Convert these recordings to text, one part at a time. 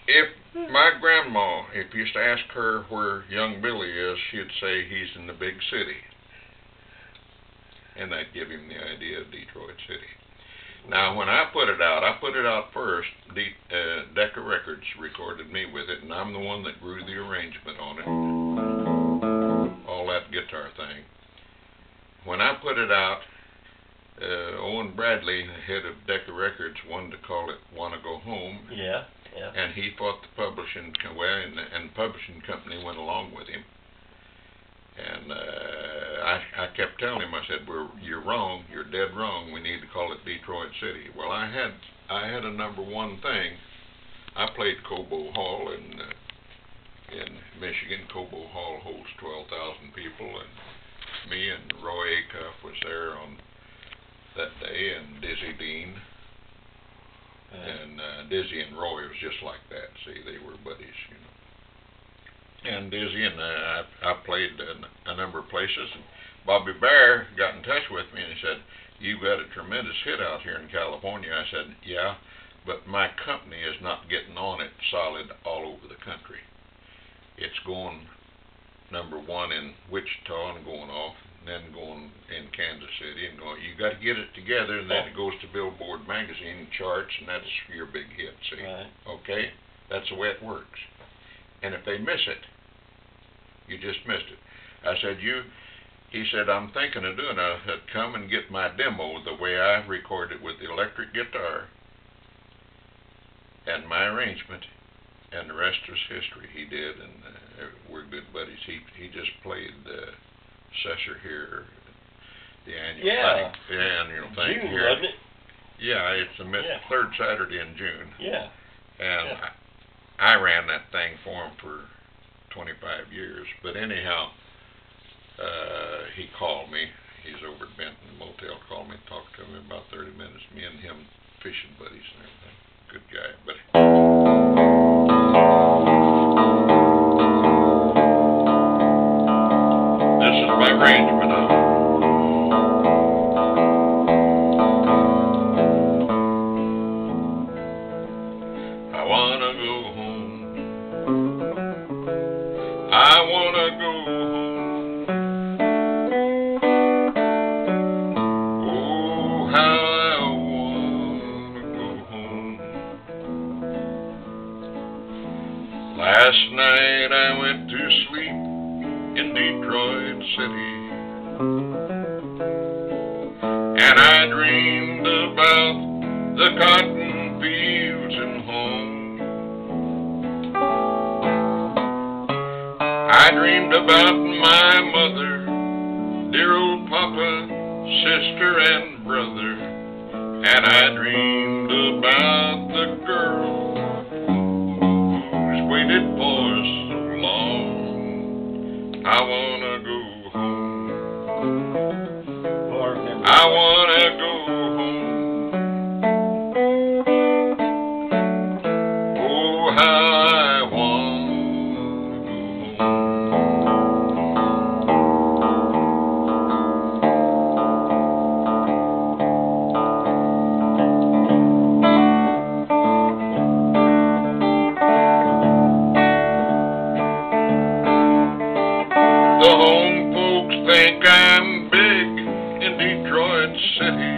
if my grandma, if you used to ask her where young Billy is, she'd say he's in the big city. And that'd give him the idea of Detroit City. Now, when I put it out first. Decca Records recorded me with it, and I'm the one that grew the arrangement on it. All that guitar thing. When I put it out, Owen Bradley, the head of Decca Records, wanted to call it "Wanna Go Home." Yeah, yeah. And he fought the publishing, and the publishing company went along with him. And I kept telling him, I said, "You're wrong. You're dead wrong. We need to call it Detroit City." Well, I had a #1 thing. I played Cobo Hall in Michigan. Cobo Hall holds 12,000 people, and me and Roy Acuff was there on that day, and Dizzy Dean. And Dizzy and Roy was just like that. See, they were buddies, you know. And Dizzy and I played a number of places. And Bobby Bear got in touch with me and he said, "You've got a tremendous hit out here in California." I said, "Yeah, but my company is not getting on it solid all over the country. It's going #1 in Wichita and going off, and then going in Kansas City and going. You got to get it together, and then it goes to Billboard magazine charts, and that's your big hit. See, right. Okay, that's the way it works. And if they miss it, you just missed it." I said, he said, "I'm thinking of doing it." I said, "Come and get my demo the way I recorded it with the electric guitar and my arrangement, and the rest is history." He did, and we're good buddies. He just played Sesser here, the annual thing June, here. wasn't it? Yeah, it's the third Saturday in June. Yeah. And I ran that thing for him for 25 years. But anyhow, he called me. He's over at Benton Motel. Called me, talked to him about 30 minutes. Me and him fishing buddies and everything. Good guy. But this is my arrangement of it. I wanna go home. I wanna go home. Oh, how I wanna go home. Last night I went to sleep in Detroit City, and I dreamed about the cotton fields and home. I dreamed about my mother, dear old papa, sister and brother, and I dreamed about the girl who's waited for so long. I wanna go home. I wanna go home. Oh, how I want to go The home folks think I'm big in Detroit City.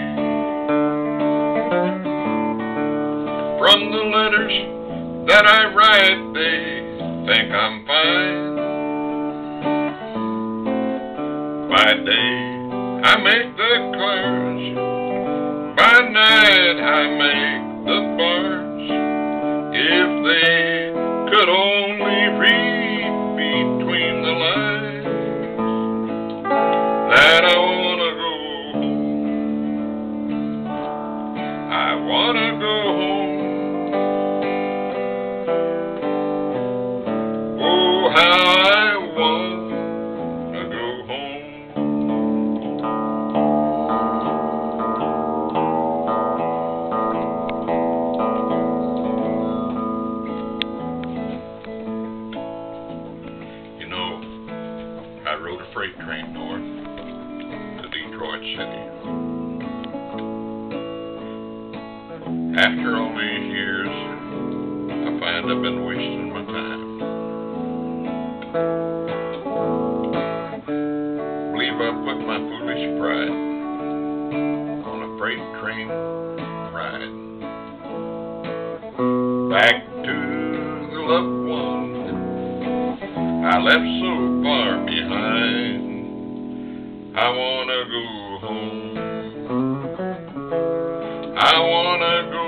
From the letters that I write, they think I'm fine. By day, I make the cars. By night, I make the bars. If they could only read between the lines, that I wanna go home. I wanna go home. Oh, how I wanna go home. You know, I rode a freight train north to Detroit City. After all these years, I find I've been wasting my time. Believe I put my foolish pride on a freight train ride back to the loved one I left so far behind. I wanna go home. I wanna go